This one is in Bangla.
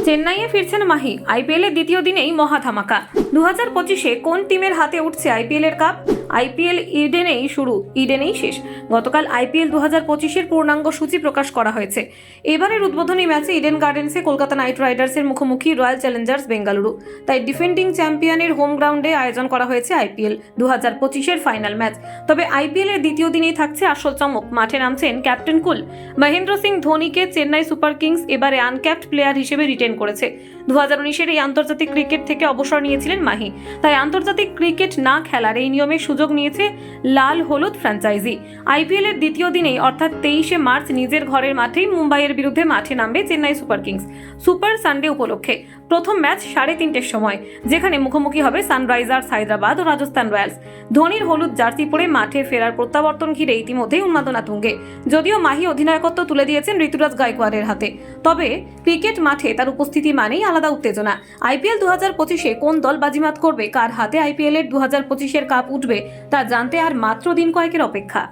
চেন্নাইয়ে ফিরছেন মাহি। আইপিএলের দ্বিতীয় দিনেই মহা ধামাকা। 2025-এ কোন টিমের হাতে উঠছে আইপিএলের কাপ? আইপিএল ইডেনেই শুরু, ইডেনেই শেষ। গতকাল আইপিএল 2025-এর পূর্ণাঙ্গ সূচি প্রকাশ করা হয়েছে। এবারের উদ্বোধনী ম্যাচে ইডেন গার্ডেন্সে কলকাতা নাইট রাইডার্সের মুখোমুখি রয়্যাল চ্যালেঞ্জার্স বেঙ্গালুরু। তাই ডিফেন্ডিং চ্যাম্পিয়নের হোম গ্রাউন্ডে আয়োজন করা হয়েছে আইপিএল 2025-এর ফাইনাল ম্যাচ। তবে আইপিএলের দ্বিতীয় দিনেই থাকছে আসল চমক। মাঠে নামছেন ক্যাপ্টেন কুল। মহেন্দ্র সিং ধোনিকে চেন্নাই সুপার কিংস এবারে আনক্যাপড প্লেয়ার হিসেবে রিটেন করেছে। 2019-এর এই আন্তর্জাতিক ক্রিকেট থেকে অবসর নিয়েছিলেন মাহি। তাই আন্তর্জাতিক ক্রিকেট না খেলার এই নিয়মে সুযোগ নিয়েছে লাল হলুদ ফ্র্যাঞ্চাইজি। আইপিএলের দ্বিতীয় দিনেই অর্থাৎ 23শে মার্চ নিজের ঘরের মাঠেই মুম্বাইয়ের বিরুদ্ধে মাঠে নামবে Chennai Super Kings. Super Sunday উপলক্ষে প্রথম ম্যাচ 3:30-র সময়, যেখানে মুখোমুখি হবে সানরাইজার্স হায়দ্রাবাদ ও রাজস্থান রয়্যালস। ধোনির হলুদ জার্সি পরে মাঠে ফেরার প্রত্যাবর্তন ঘিরে ইতিমধ্যেই উন্মাদনা তুঙ্গে। যদিও মাহি অধিনায়কত্ব তুলে দিয়েছেন ঋতুরাজ গায়কোয়াড়ের হাতে, তবে ক্রিকেট মাঠে তার উপস্থিতি মানেই আলাদা উত্তেজনা। আইপিএল 2025-এ কোন দল বাজিমাত করবে, কার হাতে আইপিএলের 2025-এর কাপ উঠবে তা জানতে আর মাত্র দিন কয়েকের অপেক্ষা।